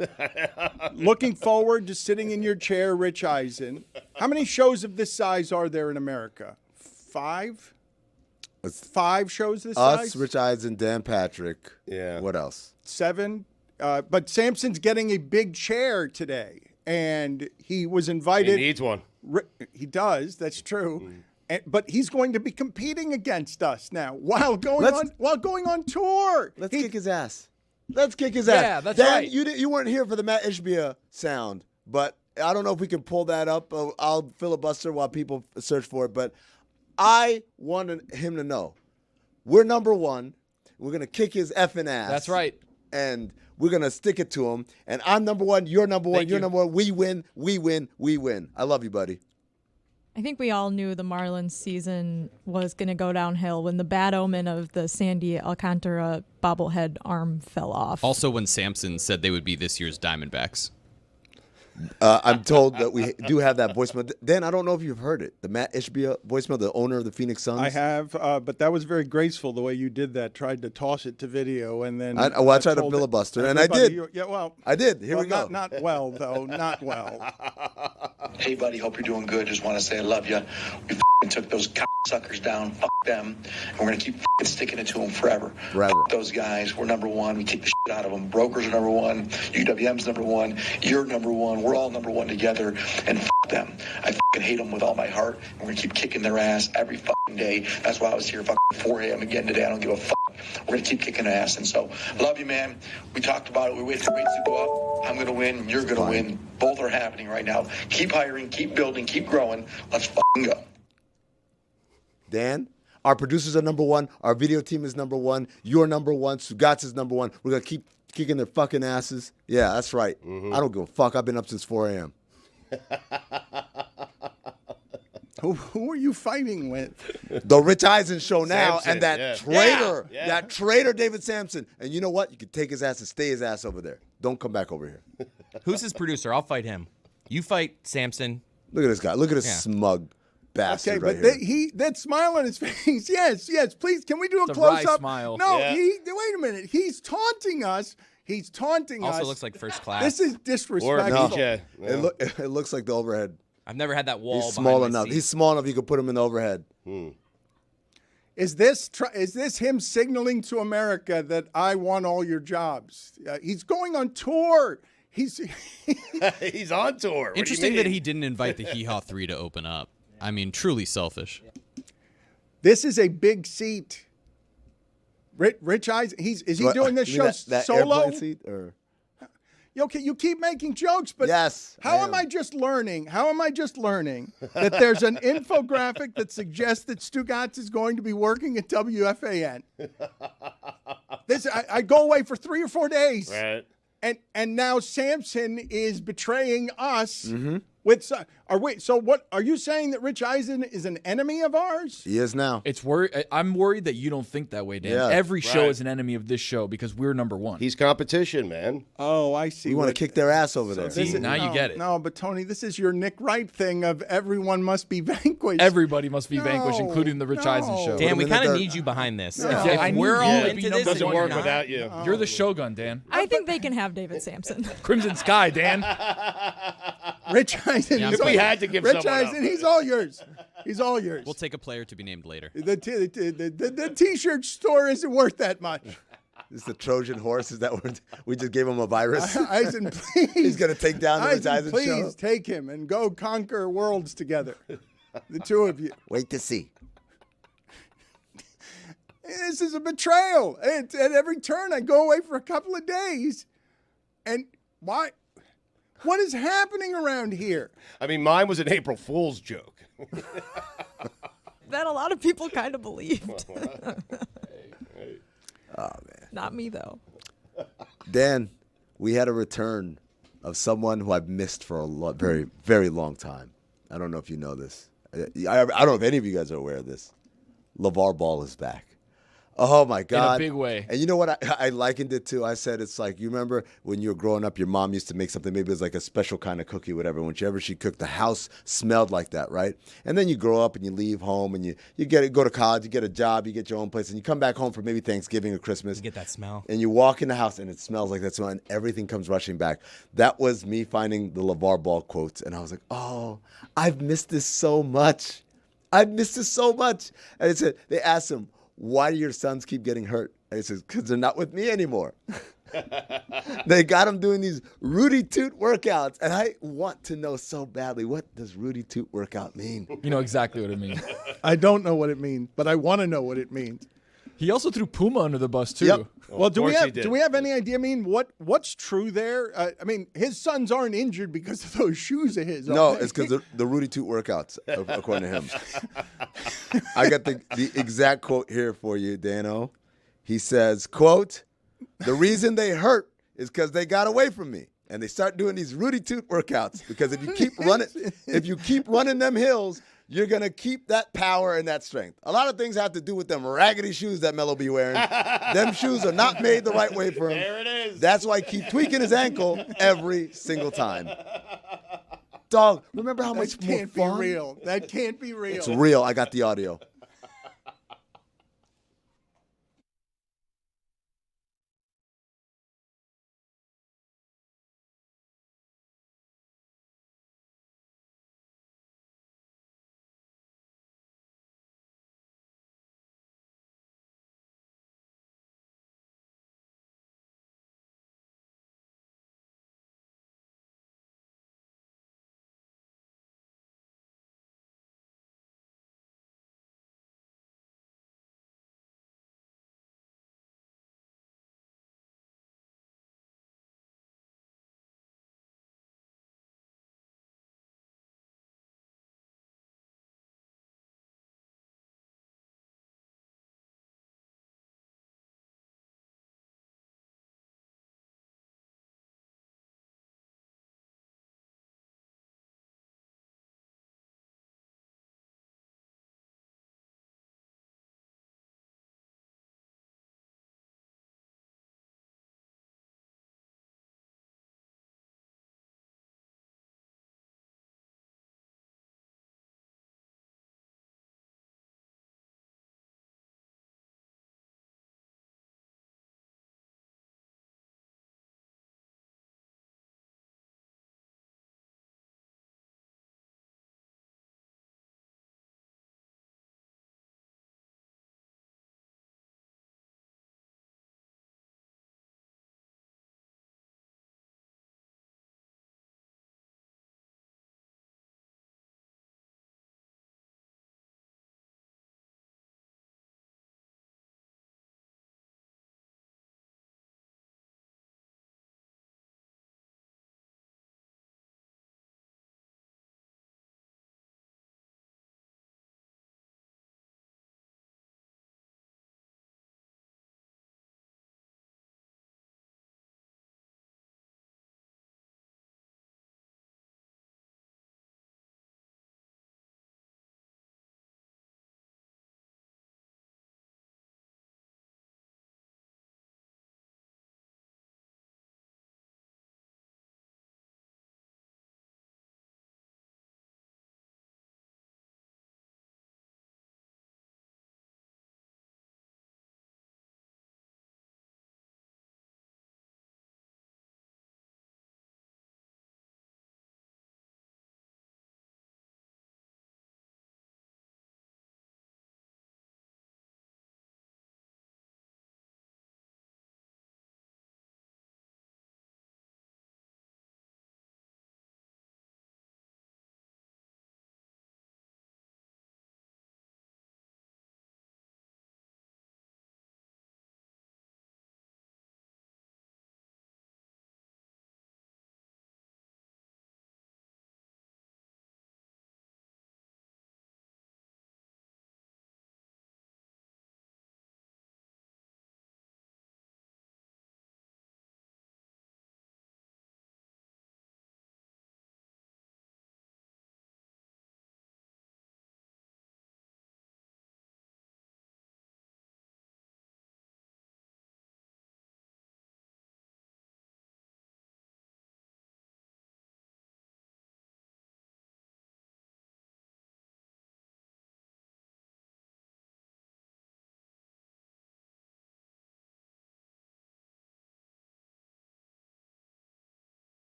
Looking forward to sitting in your chair, Rich Eisen. How many shows of this size are there in America? 5? 5 shows this size? Us, Rich Eisen, Dan Patrick. Yeah. What else? 7. But Samson's getting a big chair today, and he was invited. He needs one. He does. That's true. But he's going to be competing against us now while going on tour. Let's kick his ass. Let's kick his Yeah, ass. that's Dan, right. You weren't here for the Matt Ishbia sound, but I don't know if we can pull that up. I'll filibuster while people search for it. But I wanted him to know we're number one. We're going to kick his effing ass. That's right. And we're going to stick it to him. And I'm number one. You're number one. You're number one. We win. We win. We win. I love you, buddy. I think we all knew the Marlins season was going to go downhill when the bad omen of the Sandy Alcantara bobblehead arm fell off. Also, when Samson said they would be this year's Diamondbacks. I'm told that we do have that voicemail. Dan, I don't know if you've heard it. The Matt Ishbia voicemail, the owner of the Phoenix Suns. I have, but that was very graceful the way you did that. Tried to toss it to video, and then I tried to filibuster, and I did. I did. Here we go. Not well, though. Not well. Hey, buddy, hope you're doing good. Just want to say I love you. We took those suckers down. Fuck them. And we're going to keep sticking it to them forever. Fuck those guys. We're number one. We kick the shit out of them. Brokers are number one. UWM's number one. You're number one. We're all number one together. And fuck them. I fucking hate them with all my heart. And we're going to keep kicking their ass every fucking day. That's why I was here fucking 4 a.m. again today. I don't give a fuck. We're going to keep kicking ass. And so, love you, man. We talked about it. We waited for rates to go up. I'm going to win. You're going to win. Both are happening right now. Keep hiring. Keep building. Keep growing. Let's fucking go. Dan, our producers are number one. Our video team is number one. You're number one. Stugotz is number one. We're going to keep kicking their fucking asses. Yeah, that's right. I don't give a fuck. I've been up since 4 a.m. Who are you fighting with? The Rich Eisen show now, Samson, and that yeah. traitor, Yeah. that traitor David Sampson. And you know what? You can take his ass and stay his ass over there. Don't come back over here. Who's his producer? I'll fight him. You fight Samson. Look at this guy. Look at this smug bastard Okay, right but here. that smile on his face. Yes, please. Can we do a It's a wry close-up? smile. No, Yeah. wait a minute. He's taunting us. He's taunting us. Also looks like first class. This is Or disrespectful. BJ. Yeah. It looks like the overhead. I've never had that wall. He's behind small my enough. seat. He's small enough you could put him in the overhead. Is this him signaling to America that I won all your jobs? He's going on tour. He's He's on tour. What do you Interesting that mean? he didn't invite the Hee Haw 3 to open up. I mean, truly selfish. This is a big seat. Rich Eisen. Is he doing this You mean show that solo? airplane seat, or? Okay, you keep making jokes, but Yes, how I am am. I just learning? How am I just learning that there's an infographic that suggests that Stugotz is going to be working at WFAN? I go away for 3 or 4 days, Right. and now Samson is betraying us. Mm-hmm. So what are you saying, that Rich Eisen is an enemy of ours? He is now. I'm worried that you don't think that way, Dan. Yeah. Every show Right. is an enemy of this show because we're number one. He's competition, man. Oh, I see. We want to kick their ass over there. See, now you get it. No, but Tony, this is your Nick Wright thing of everyone must be vanquished. Everybody must be vanquished, No, including the Rich Eisen show. Dan, we in the kind of dirt. need you behind this. No. If Yeah, I need we're you all to be into number this, Doesn't and work you're not, without you. You're the Shogun, Dan. I think they can have David Sampson. Crimson Sky, Dan. Rich Eisen. Yeah, is if we all- had to give Rich someone up. Eisen, he's all yours. He's all yours. We'll take a player to be named later. The T-shirt store isn't worth that much. This is the Trojan horse. Is that what we just gave him a virus? Eisen, please. He's gonna take down the Rich Eisen, Eisen please show. take him and go conquer worlds together. The two of you. Wait to see. This is a betrayal. At every turn, I go away for a couple of days. And why? What is happening around here? I mean, mine was an April Fool's joke. That a lot of people kind of believed. Oh man, Not me, though. Dan, we had a return of someone who I've missed for a very, very long time. I don't know if you know this. I don't know if any of you guys are aware of this. Lavar Ball is back. Oh, my God. In a big way. And you know what? I likened it to? I said it's like, you remember when you were growing up, your mom used to make something, maybe it was like a special kind of cookie, whatever. Whenever she cooked, the house smelled like that, right? And then you grow up and you leave home and you go to college, you get a job, you get your own place, and you come back home for maybe Thanksgiving or Christmas. You get that smell. And you walk in the house and it smells like that smell and everything comes rushing back. That was me finding the Lavar Ball quotes. And I was like, oh, I've missed this so much. I've missed this so much. And it said, they asked him, why do your sons keep getting hurt? And he says, because they're not with me anymore. They got him doing these Rudy Toot workouts. And I want to know so badly, what does Rudy Toot workout mean? You know exactly what it means. I don't know what it means, but I want to know what it means. He also threw Puma under the bus, too. Yep. Well, do we have any idea? I mean, what's true there? I mean, his sons aren't injured because of those shoes of his. No, it's because the Rudy Toot workouts, according to him. I got the exact quote here for you, Dano. He says, quote, the reason they hurt is because they got away from me. And they start doing these Rudy Toot workouts because if you keep running them hills, you're going to keep that power and that strength. A lot of things have to do with them raggedy shoes that Melo be wearing. Them shoes are not made the right way for him. There it is. That's why he keep tweaking his ankle every single time. Dog, remember how much more fun? That can't be real. That can't be real. It's real. I got the audio.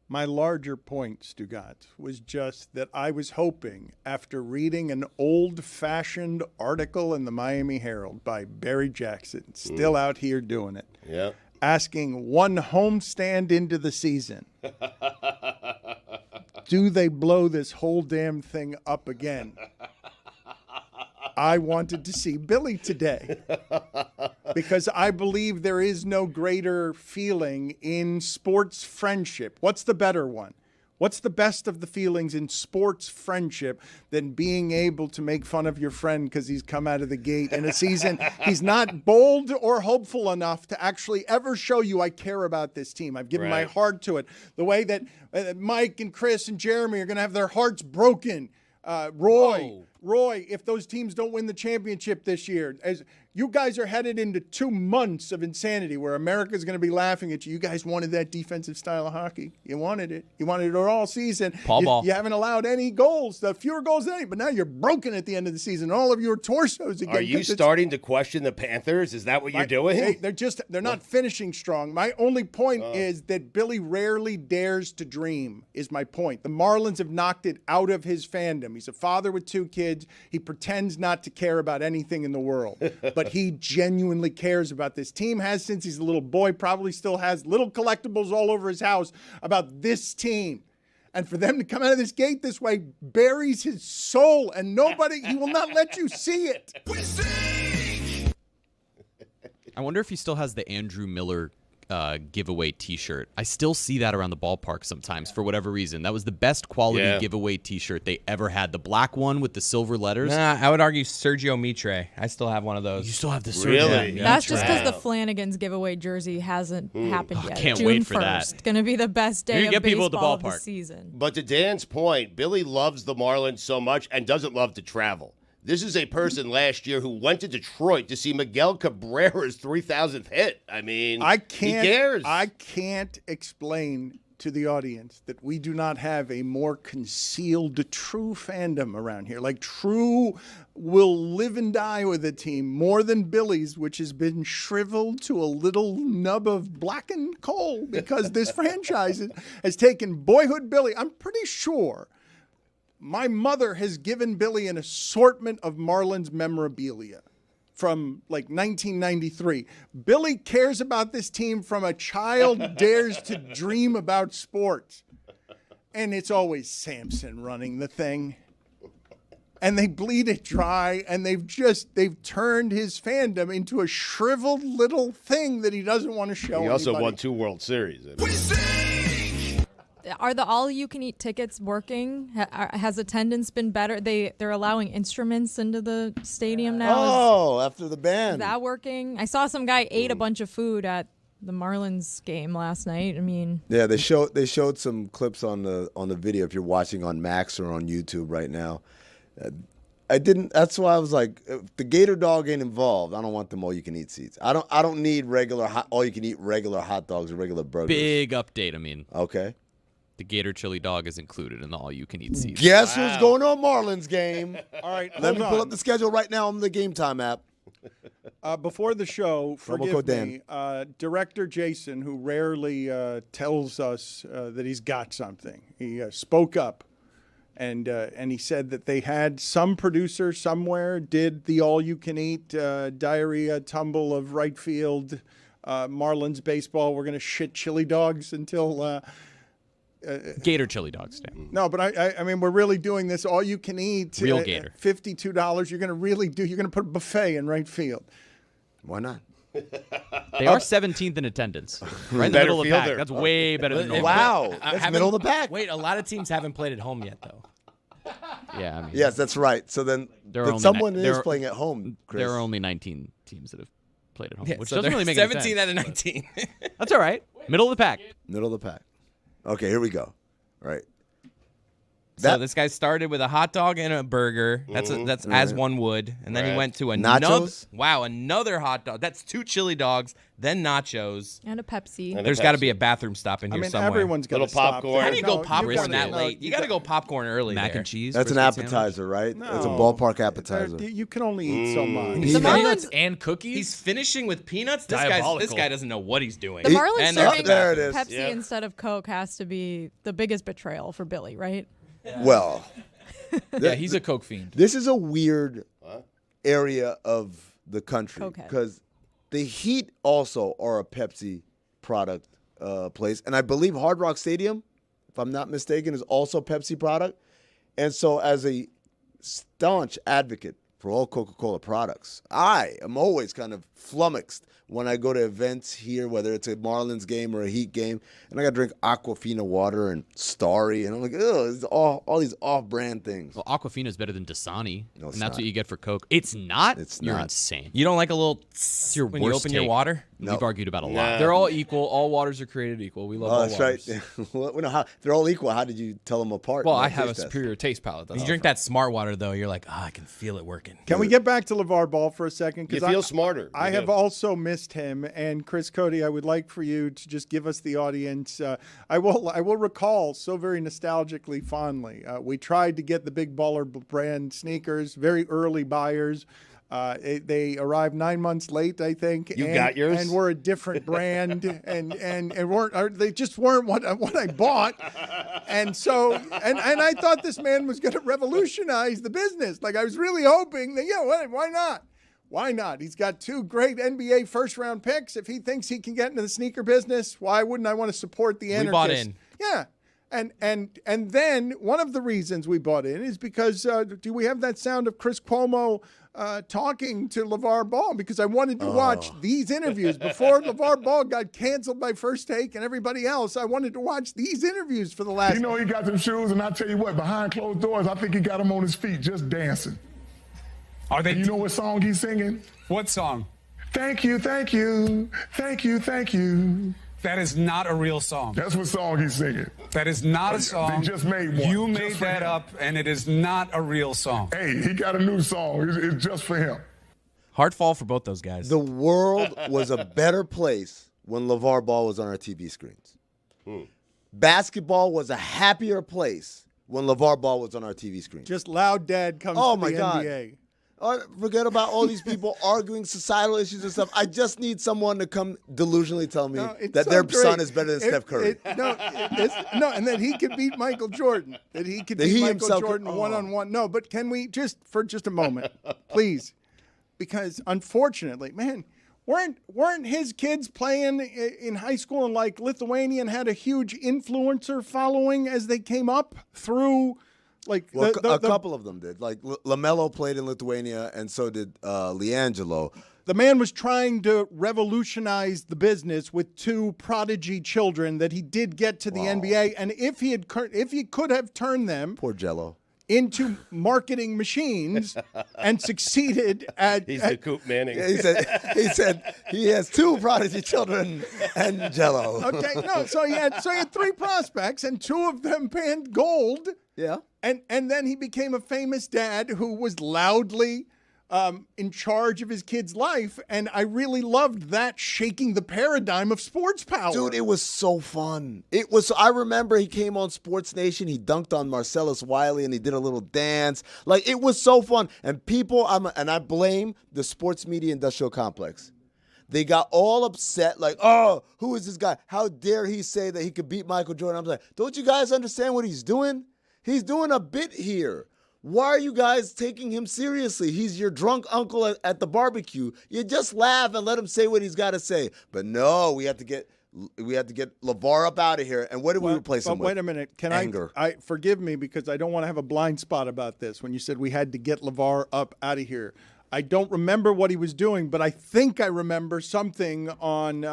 My larger point, Stugotz, was just that I was hoping, after reading an old-fashioned article in the Miami Herald by Barry Jackson, still out here doing it, asking one homestand into the season, do they blow this whole damn thing up again? I wanted to see Billy today because I believe there is no greater feeling in sports friendship. What's the better one? What's the best of the feelings in sports friendship than being able to make fun of your friend because he's come out of the gate in a season he's not bold or hopeful enough to actually ever show you I care about this team. I've given my heart to it. The way that Mike and Chris and Jeremy are going to have their hearts broken. Roy, if those teams don't win the championship this year, as you guys are headed into 2 months of insanity where America's going to be laughing at you. You guys wanted that defensive style of hockey. You wanted it. You wanted it all season. You haven't allowed any goals, fewer goals than any, but now you're broken at the end of the season. All of your torsos again. Are you starting to question the Panthers? Is that what you're doing? They're not finishing strong. My only point is that Billy rarely dares to dream, is my point. The Marlins have knocked it out of his fandom. He's a father with 2 kids. He pretends not to care about anything in the world, but he genuinely cares about this team, has since he's a little boy, probably still has little collectibles all over his house about this team. And for them to come out of this gate this way buries his soul, and he will not let you see it. I wonder if he still has the Andrew Miller giveaway T-shirt. I still see that around the ballpark sometimes for whatever reason. That was the best quality giveaway T-shirt they ever had. The black one with the silver letters. Nah, I would argue Sergio Mitre. I still have one of those. You still have the Sergio? Really? Yeah. That's just because the Flanagan's giveaway jersey hasn't happened yet. Can't June wait for 1st, that. Going to be the best day You of get people at the baseball of the ballpark. season. But to Dan's point, Billy loves the Marlins so much and doesn't love to travel. This is a person last year who went to Detroit to see Miguel Cabrera's 3,000th hit. I mean, he cares. I can't explain to the audience that we do not have a more concealed, true fandom around here. Like, true will live and die with a team more than Billy's, which has been shriveled to a little nub of blackened coal because this franchise has taken boyhood Billy. I'm pretty sure my mother has given Billy an assortment of Marlins memorabilia from like 1993. Billy cares about this team from a child dares to dream about sports. And it's always Samson running the thing. And they bleed it dry, and they've turned his fandom into a shriveled little thing that he doesn't want to show He also anybody. won 2 World Series. Are the all-you-can-eat tickets working? Has attendance been better? They're allowing instruments into the stadium now. Oh, after the band. Is that working? I saw some guy ate a bunch of food at the Marlins game last night. I mean, Yeah, they showed some clips on the video if you're watching on Max or on YouTube right now. That's why I was like, if the Gator Dog ain't involved, I don't want them all-you-can-eat seats. I don't need all-you-can-eat regular hot dogs or regular burgers. Big update, I mean. Okay. The Gator Chili Dog is included in the all-you-can-eat seats. Guess who's going to a Marlins game? All right, Let me hold pull on. up the schedule right now on the Game Time app. Before the show, Promo forgive code me, Director Jason, who rarely tells us that he's got something, he spoke up, and he said that they had some producer somewhere did the all-you-can-eat diarrhea tumble of right field Marlins baseball. We're going to shit chili dogs until... Gator Chili Dogs, Dan. No, but I mean, we're really doing this all you can eat. Real Gator. $52. You're going to put a buffet in right field. Why not? They are 17th in attendance. Right in the Better middle of the pack. fielder. That's way better than normal. Wow, that's middle of the pack. Wait, a lot of teams haven't played at home yet, though. Yeah, I mean, Yes, that's right. So then someone is playing at home, Chris. There are only 19 teams that have played at home, which so doesn't they're really make any 17 sense. out of 19. That's all right. Middle of the pack. Middle of the pack. Okay, here we go. All right. So this guy started with a hot dog and a burger. That's as one would, and then he went to another. Nachos? Wow, another hot dog. That's 2 chili dogs, then nachos. And a Pepsi. There's got to be a bathroom stop in here somewhere. Everyone's got Little popcorn. How do you go No, popcorn that gotta- late? You got to go popcorn early. Mac there. and cheese. That's an brisket appetizer, right? That's a No. ballpark appetizer. You can only eat so much. The Peanuts Marlins, and cookies. He's finishing with peanuts. This Diabolical. guy doesn't know what he's doing. the Marlins And serving there it is. Pepsi Yeah. instead of Coke has to be the biggest betrayal for Billy, right? Well, yeah, he's a Coke fiend. this is a weird area of the country Cokehead. because the Heat also are a Pepsi product place, and I believe Hard Rock Stadium, if I'm not mistaken, is also a Pepsi product. And so, as a staunch advocate for all Coca-Cola products, I am always kind of flummoxed when I go to events here, whether it's a Marlins game or a Heat game, and I got to drink Aquafina water and Starry, and I'm like, ugh, it's all these off-brand things. Well, Aquafina is better than Dasani, No, it's and that's not. what you get for Coke. It's not. It's You're not. insane. You don't like a little It's your when worst you open your take. water? We've argued about a lot. They're all equal. All waters are created equal. We love all That's waters. right. Well, no, how, they're all equal. How did you tell them apart? Well, in I that have a taste test? superior taste palate. That's You drink that smart water though, you're like, I can feel it working. Can we get back to LeVar Ball for a second? You feel smarter. I You have do. also missed him, and Chris Cody, I would like for you to just give us the audience. I will recall so very nostalgically fondly. We tried to get the Big Baller brand sneakers, very early buyers. They arrived 9 months late, I think. You got yours? and we're a different brand, and they just weren't what I bought, and so and I thought this man was going to revolutionize the business. Like I was really hoping that why not? Why not? He's got 2 great NBA first-round picks. If he thinks he can get into the sneaker business, why wouldn't I want to support the anarchists? We bought in. Yeah. And then one of the reasons we bought in is because do we have that sound of Chris Cuomo talking to LeVar Ball? Because I wanted to watch these interviews before LeVar Ball got canceled by First Take and everybody else. I wanted to watch these interviews for the last. You know he got them shoes, and I tell you what, behind closed doors, I think he got them on his feet just dancing. Are they? And you know what song he's singing? What song? Thank you, thank you, thank you, thank you. That is not a real song. That's what song he's singing. That is not a song. They just made one. You just made for that him. up, and it is not a real song. Hey, he got a new song. It's just for him. Hard fall for both those guys. The world was a better place when LeVar Ball was on our TV screens. Basketball was a happier place when LeVar Ball was on our TV screens. Just loud dad comes Oh to my the God. NBA. Forget about all these people arguing societal issues and stuff. I just need someone to come delusionally tell me It's that so their great. son is better than Steph Curry. And that he could beat Michael Jordan. That he could That beat he Michael himself could- Jordan one-on-one. No, but can we for just a moment, please? Because unfortunately, man, weren't his kids playing in high school in like Lithuania and had a huge influencer following as they came up through like Well, a couple of them did. Like LaMelo played in Lithuania, and so did LiAngelo. The man was trying to revolutionize the business with 2 prodigy children that he did get to the NBA, and if he could have turned them, Poor Jello, into marketing machines and succeeded at. He's the Coop Manning. He said he has 2 prodigy children and Jello. Okay, no, so he had 3 prospects, and 2 of them panned gold. Yeah. And then he became a famous dad who was loudly in charge of his kid's life, and I really loved that shaking the paradigm of sports power. Dude, it was so fun. It was. I remember he came on Sports Nation. He dunked on Marcellus Wiley, and he did a little dance. Like, it was so fun. And people, and I blame the sports media industrial complex. They got all upset, like, oh, who is this guy? How dare he say that he could beat Michael Jordan? I'm like, don't you guys understand what he's doing? He's doing a bit here. Why are you guys taking him seriously? He's your drunk uncle at the barbecue. You just laugh and let him say what he's got to say. But no, we have to get LeVar up out of here. And what did we replace him with? Wait a minute. Anger. I forgive me because I don't want to have a blind spot about this. When you said we had to get LeVar up out of here, I don't remember what he was doing, but I think I remember something on.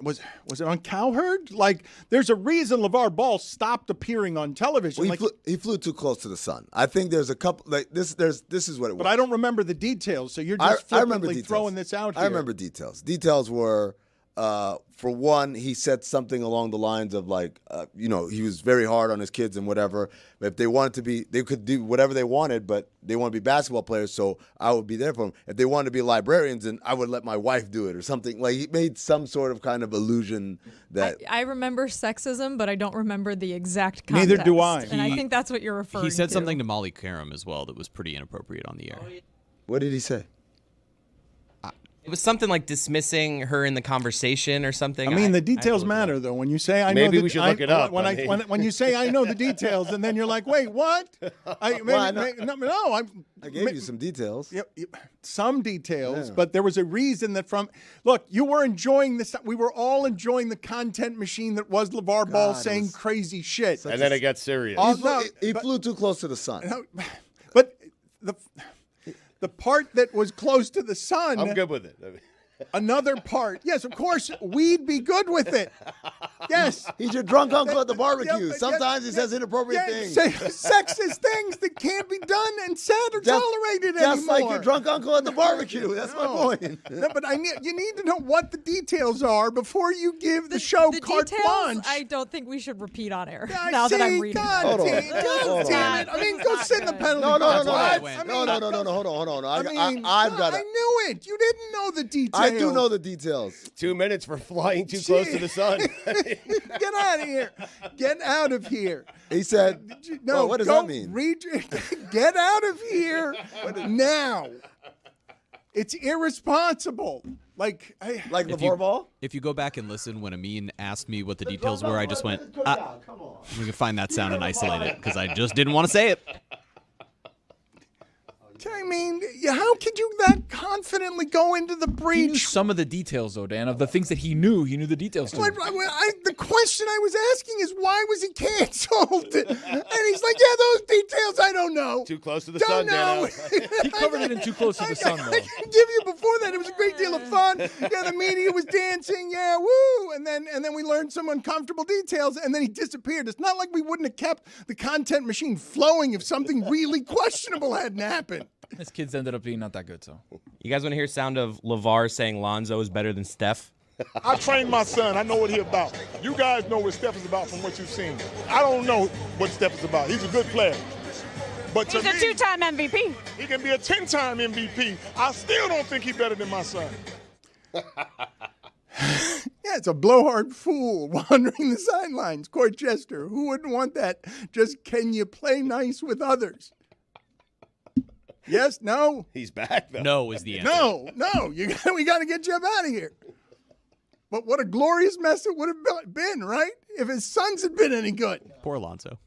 Was it on Cowherd? Like, there's a reason LeVar Ball stopped appearing on television. Well, he flew too close to the sun. I think there's a couple like this. This is what it was. But I don't remember the details. So you're just I remember flippantly details. throwing this out here. I remember details. Details were For one, he said something along the lines of like, he was very hard on his kids and whatever. But if they wanted to be, they could do whatever they wanted, but they want to be basketball players, so I would be there for them. If they wanted to be librarians, then I would let my wife do it or something. Like he made some sort of kind of allusion that. I remember sexism, but I don't remember the exact context. Neither do I. And I think that's what you're referring to. He said something to Molly Karam as well that was pretty inappropriate on the air. What did he say? It was something like dismissing her in the conversation or something. I mean, the details matter, though. When you say I know, maybe we should look it up. When you say I know the details, and then you're like, wait, what? I gave you some details. Some details, but there was a reason that look, you were enjoying this. We were all enjoying the content machine that was LeVar Ball saying crazy shit. And then it got serious. He flew too close to the sun. But the part that was close to the sun. I'm good with it. Another part. Yes, of course, we'd be good with it. Yes. He's your drunk uncle at the barbecue. Sometimes he says inappropriate things. Sexist things that can't be done and said or tolerated anymore. Just like your drunk uncle at the barbecue. That's my point. No, but you need to know what the details are before you give the show carte blanche. I don't think we should repeat on air now that I'm reading. God damn it. I mean, go sit in the penalty box. No. Hold on. I knew it. You didn't know the details. I do know the details. 2 minutes for flying too close to the sun. Get out of here. Get out of here. He said, no, what does that mean? Get out of here now. It's irresponsible. Like LeVar Ball? If you go back and listen, when Amin asked me what the details were, I just went, come on. We can find that sound and isolate it because I just didn't want to say it. I mean, how could you that confidently go into the breach? He knew some of the details, though, Dan, of the things that he knew. He knew the details, too. The question I was asking is, why was he canceled? And he's like, those details, I don't know. Too close to the sun, know. He covered it in Too Close to the Sun, though. I can give you before that. It was a great deal of fun. The media was dancing. Yeah, woo. And then we learned some uncomfortable details, and then he disappeared. It's not like we wouldn't have kept the content machine flowing if something really questionable hadn't happened. His kids ended up being not that good, so. You guys want to hear sound of LeVar saying Lonzo is better than Steph? I trained my son. I know what he's about. You guys know what Steph is about from what you've seen. I don't know what Steph is about. He's a good player. But he's a 2-time MVP. He can be a 10-time MVP. I still don't think he's better than my son. It's a blowhard fool wandering the sidelines. Court jester. Who wouldn't want that? Just can you play nice with others? Yes, no? He's back, though. No is the answer. No. We got to get Jeff out of here. But what a glorious mess it would have been, right? If his sons had been any good. Poor Alonso.